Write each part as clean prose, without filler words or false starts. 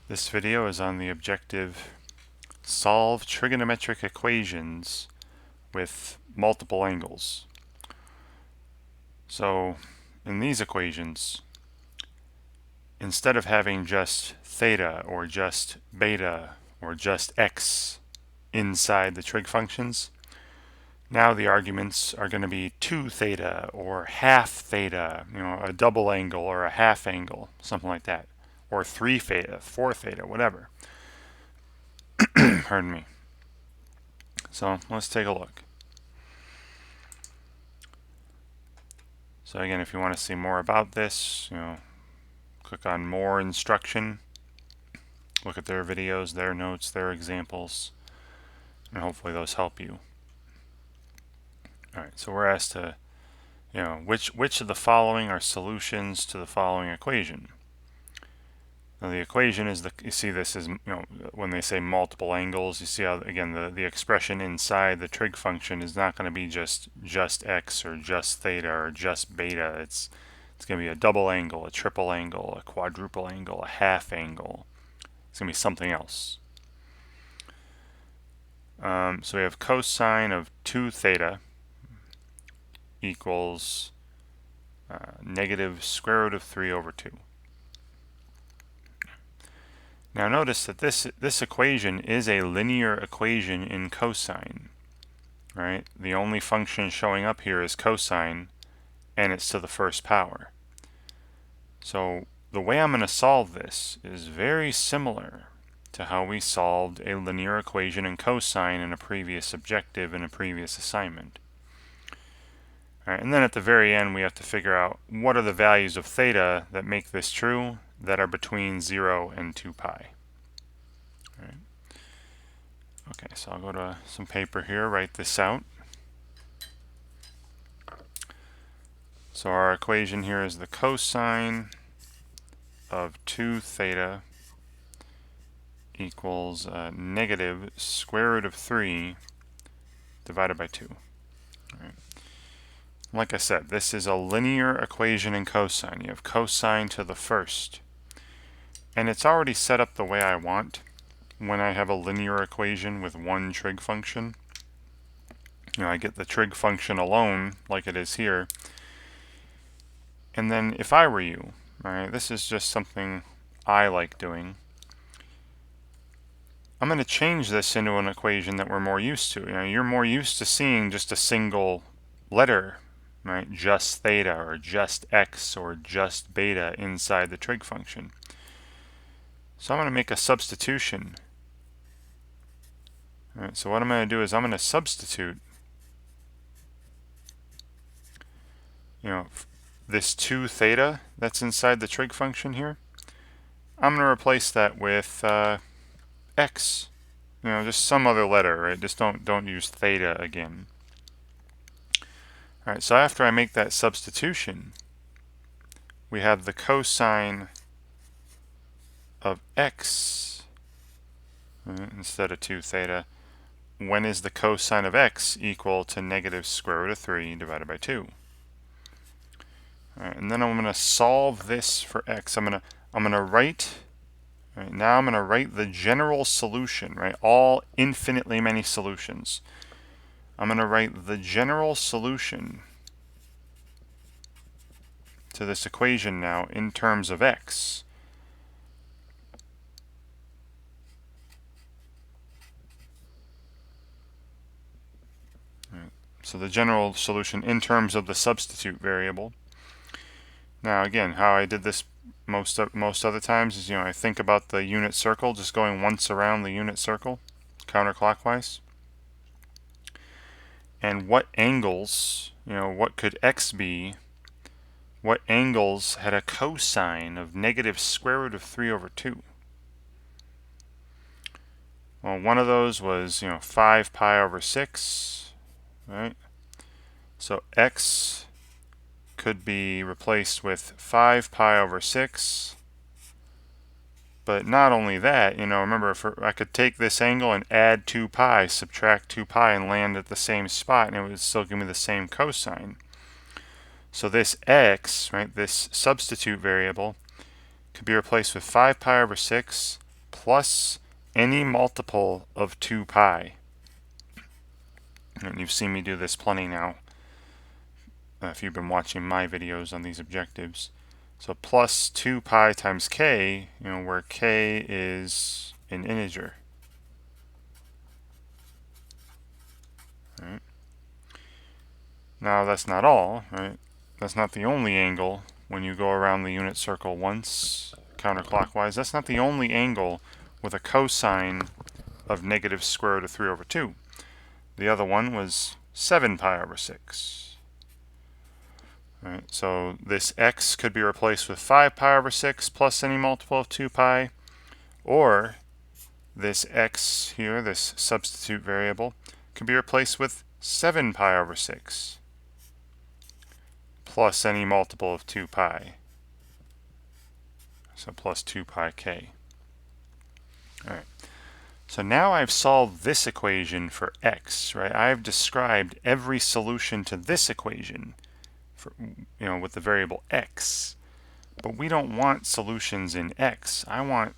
This video is on the objective solve trigonometric equations with multiple angles. So in these equations, instead of having just theta or just beta or just x inside the trig functions, now the arguments are going to be 2 theta or half theta, a double angle or a half angle, something like that, or 3 theta, 4 theta, whatever. Pardon me. So let's take a look. So again, if you want to see more about this, click on more instruction, look at their videos, their notes, their examples, and hopefully those help you. Alright, so we're asked to, which of the following are solutions to the following equation? Now the equation is you see this is, when they say multiple angles, you see how, again, the expression inside the trig function is not going to be just x or just theta or just beta. It's going to be a double angle, a triple angle, a quadruple angle, a half angle. It's going to be something else. So we have cosine of 2 theta equals negative square root of 3 over 2. Now notice that this equation is a linear equation in cosine, right? The only function showing up here is cosine, and it's to the first power. So the way I'm going to solve this is very similar to how we solved a linear equation in cosine in a previous objective in a previous assignment. All right, and then at the very end we have to figure out what are the values of theta that make this true that are between 0 and 2 pi. All right. Okay, so I'll go to some paper here, write this out. So our equation here is the cosine of 2 theta equals negative square root of 3 divided by 2. All right. Like I said, this is a linear equation in cosine. You have cosine to the first. And it's already set up the way I want when I have a linear equation with one trig function. I get the trig function alone, like it is here. And then if I were you, right, this is just something I like doing. I'm going to change this into an equation that we're more used to. You're more used to seeing just a single letter, right? Just theta or just x or just beta inside the trig function. So I'm going to make a substitution. All right, so what I'm going to do is I'm going to substitute this 2 theta that's inside the trig function here. I'm going to replace that with x, just some other letter, right? Just don't use theta again. All right, so after I make that substitution, we have the cosine of x, right, instead of 2 theta. When is the cosine of x equal to negative square root of 3 divided by 2? All right, and then I'm going to solve this for x. I'm going to write. Right, now I'm going to write the general solution, right? All infinitely many solutions. I'm going to write the general solution to this equation now in terms of x. Right, so the general solution in terms of the substitute variable. Now again, how I did this most other times is, I think about the unit circle, just going once around the unit circle, counterclockwise. And what angles, what could x be? What angles had a cosine of negative square root of 3 over 2? Well, one of those was, 5 pi over 6, right? So x could be replaced with 5 pi over 6. But not only that, remember, if I could take this angle and add 2 pi, subtract 2 pi, and land at the same spot, and it would still give me the same cosine. So this x, right, this substitute variable, could be replaced with 5 pi over 6 plus any multiple of 2 pi. And you've seen me do this plenty now if you've been watching my videos on these objectives. So plus 2 pi times k, where k is an integer. Right. Now that's not all, right? That's not the only angle when you go around the unit circle once counterclockwise. That's not the only angle with a cosine of negative square root of 3 over 2. The other one was 7 pi over 6. Right, so this x could be replaced with 5 pi over 6 plus any multiple of 2 pi, or this x here, this substitute variable, could be replaced with 7 pi over 6 plus any multiple of 2 pi. So plus 2 pi k. All right. So now I've solved this equation for x, right? I've described every solution to this equation for, with the variable x. But we don't want solutions in x. I want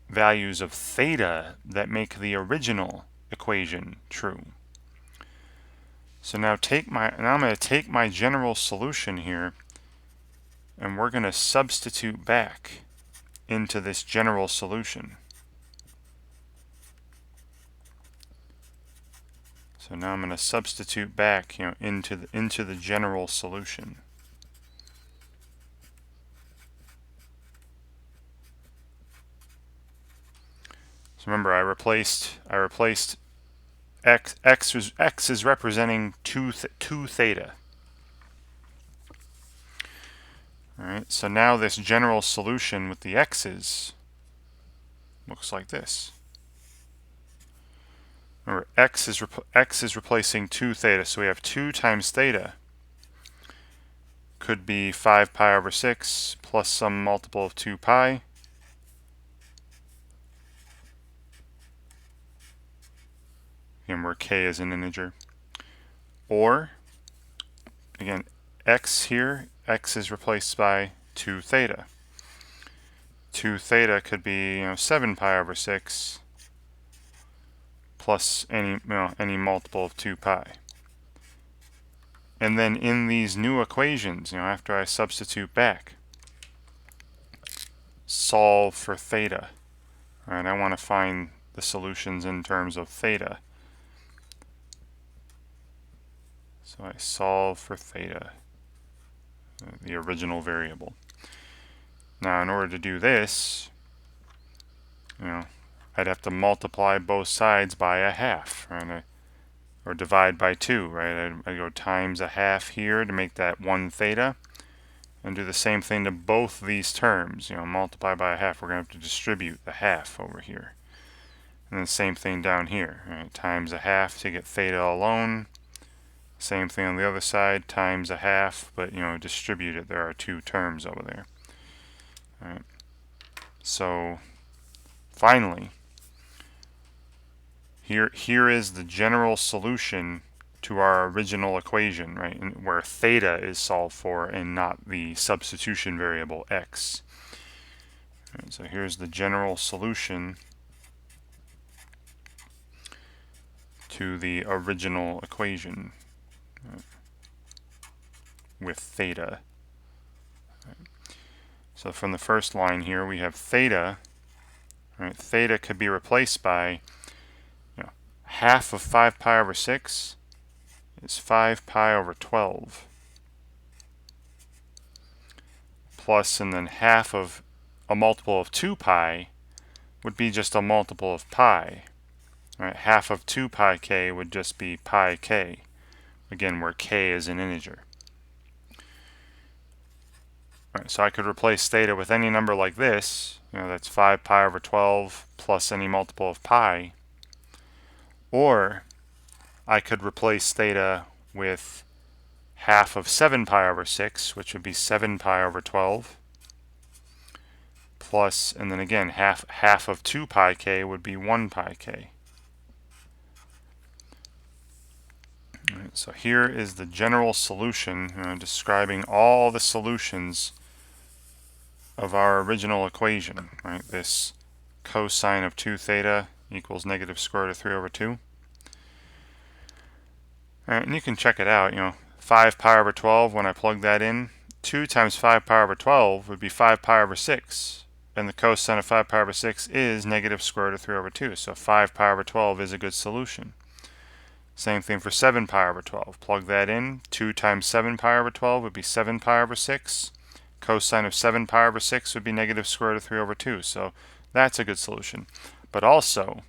values of theta that make the original equation true. So now I'm going to take my general solution here, and we're going to substitute back into this general solution. So now I'm going to substitute back, into the general solution. So remember, I replaced x is representing 2 theta. All right. So now this general solution with the x's looks like this. Remember, x is replacing 2 theta, so we have 2 times theta could be 5 pi over 6 plus some multiple of 2 pi. Again, where k is an integer. Or, again, x here, x is replaced by 2 theta. 2 theta could be 7 pi over 6 plus any multiple of 2 pi. And then in these new equations, after I substitute back, solve for theta. All right, I want to find the solutions in terms of theta. So I solve for theta, the original variable. Now, in order to do this, I'd have to multiply both sides by a half, right? Or divide by 2, right? I go times a half here to make that 1 theta, and do the same thing to both these terms. Multiply by a half. We're going to have to distribute the half over here. And then same thing down here, right? Times a half to get theta alone. Same thing on the other side, times a half, but distribute it. There are 2 terms over there. All right. So finally, here is the general solution to our original equation, right? And where theta is solved for and not the substitution variable x. Right, so here's the general solution to the original equation, right, with theta. Right. So from the first line here, we have theta. Right, theta could be replaced by half of 5 pi over 6 is 5 pi over 12 plus, and then half of a multiple of 2 pi would be just a multiple of pi. Right, half of 2 pi k would just be pi k, again where k is an integer. Right, so I could replace theta with any number like this, that's 5 pi over 12 plus any multiple of pi. Or I could replace theta with half of 7 pi over 6, which would be 7 pi over 12, plus, and then again, half of 2 pi k would be 1 pi k. All right, so here is the general solution, describing all the solutions of our original equation, right? This cosine of 2 theta equals negative square root of 3 over 2. Alright, and you can check it out, 5 pi over 12, when I plug that in, 2 times 5 pi over 12 would be 5 pi over 6. And the cosine of 5 pi over 6 is negative square root of 3 over 2. So 5 pi over 12 is a good solution. Same thing for 7 pi over 12. Plug that in. 2 times 7 pi over 12 would be 7 pi over 6. Cosine of 7 pi over 6 would be negative square root of 3 over 2. So that's a good solution. But also,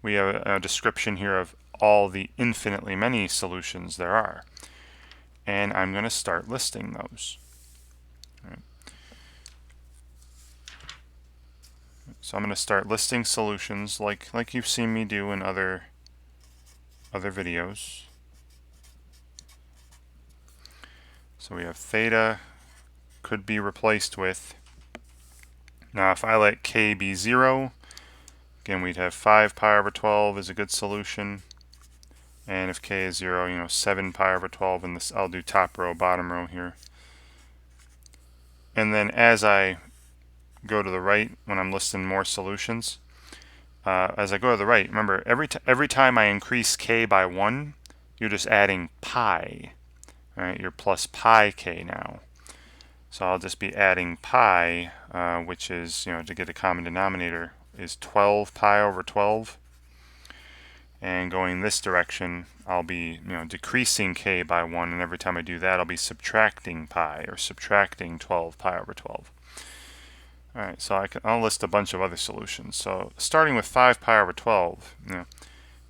we have a description here of all the infinitely many solutions there are. And I'm going to start listing those. All right. So I'm going to start listing solutions like you've seen me do in other videos. So we have theta could be replaced with, now if I let k be 0, again we'd have 5 pi over 12 is a good solution. And if k is 0, 7 pi over 12, and this, I'll do top row, bottom row here. And then as I go to the right, when I'm listing more solutions, as I go to the right, remember, every time I increase k by 1, you're just adding pi. All right, you're plus pi k now. So I'll just be adding pi, which is, to get a common denominator, is 12 pi over 12. And going this direction, I'll be decreasing k by 1, and every time I do that, I'll be subtracting pi, or subtracting 12 pi over 12. Alright, so I'll list a bunch of other solutions. So starting with 5 pi over 12, if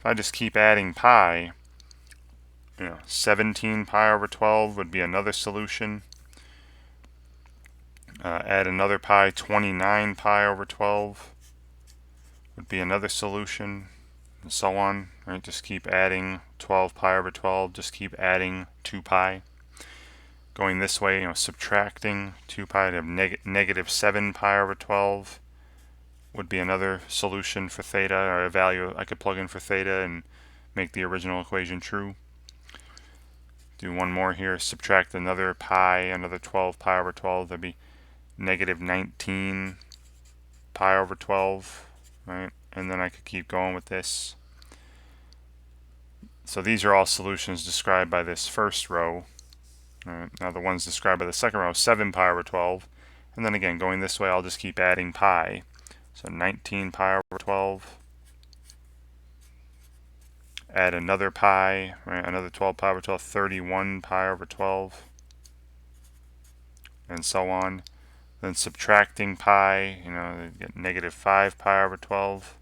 I just keep adding pi, 17 pi over 12 would be another solution. Add another pi, 29 pi over 12 would be another solution. And so on, right? Just keep adding 12 pi over 12, just keep adding 2 pi. Going this way, subtracting 2 pi to have negative 7 pi over 12 would be another solution for theta, or a value I could plug in for theta and make the original equation true. Do one more here, subtract another pi, another 12 pi over 12, that'd be negative 19 pi over 12, right? And then I could keep going with this. So these are all solutions described by this first row. Now the ones described by the second row, 7 pi over 12. And then again, going this way, I'll just keep adding pi. So 19 pi over 12. Add another pi, right? Another 12 pi over 12, 31 pi over 12. And so on. Then subtracting pi, get negative 5 pi over 12.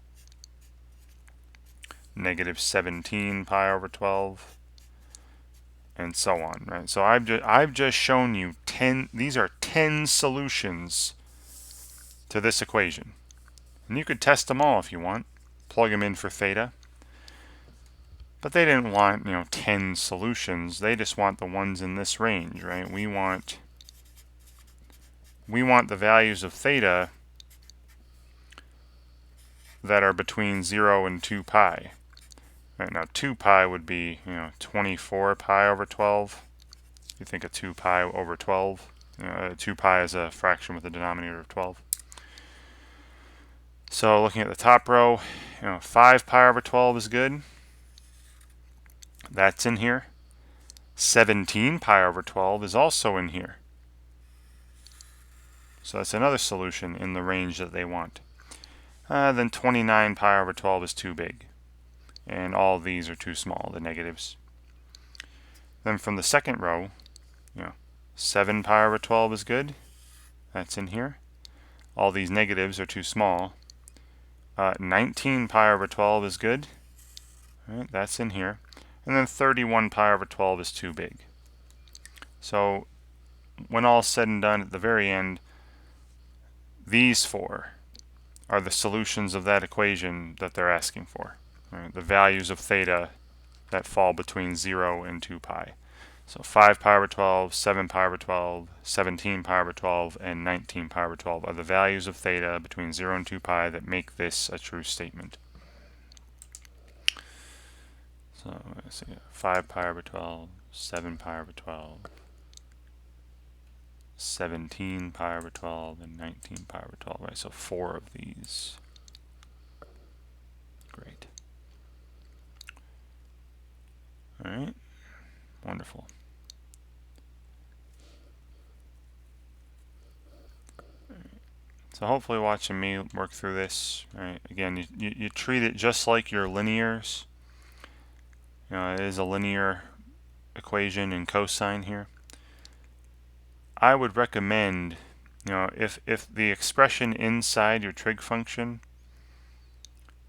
Negative 17 pi over 12, and so on, right? So I've just shown you 10, these are 10 solutions to this equation. And you could test them all if you want, plug them in for theta. But they didn't want, 10 solutions, they just want the ones in this range, right? We want the values of theta that are between 0 and 2 pi. Right, now 2 pi would be 24 pi over 12. You think of 2 pi over 12. 2 pi is a fraction with a denominator of 12. So looking at the top row, 5 pi over 12 is good. That's in here. 17 pi over 12 is also in here. So that's another solution in the range that they want. Then 29 pi over 12 is too big. And all of these are too small, the negatives. Then from the second row, 7 pi over 12 is good. That's in here. All these negatives are too small. 19 pi over 12 is good. All right, that's in here. And then 31 pi over 12 is too big. So when all's said and done, at the very end, these four are the solutions of that equation that they're asking for. Right, the values of theta that fall between 0 and 2 pi. So 5 pi over 12, 7 pi over 12, 17 pi over 12, and 19 pi over 12 are the values of theta between 0 and 2 pi that make this a true statement. So let's see, 5 pi over 12, 7 pi over 12, 17 pi over 12, and 19 pi over 12, right? So 4 of these. All right, wonderful. So hopefully watching me work through this, right? Again, you treat it just like your linears. It is a linear equation in cosine here. I would recommend, if the expression inside your trig function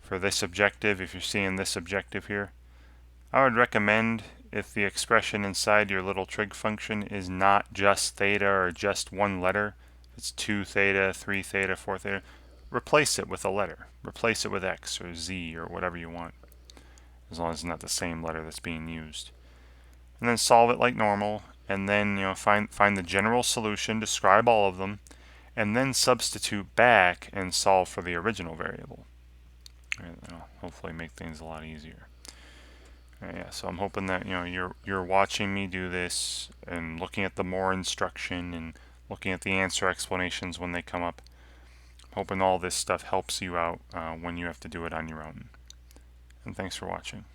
for this objective, if you're seeing this objective here, I would recommend if the expression inside your little trig function is not just theta or just one letter, it's 2 theta, 3 theta, 4 theta, replace it with a letter. Replace it with x or z or whatever you want, as long as it's not the same letter that's being used. And then solve it like normal, and then find the general solution, describe all of them, and then substitute back and solve for the original variable. Right, that'll hopefully make things a lot easier. Yeah, so I'm hoping that you're watching me do this and looking at the more instruction and looking at the answer explanations when they come up. I'm hoping all this stuff helps you out when you have to do it on your own. And thanks for watching.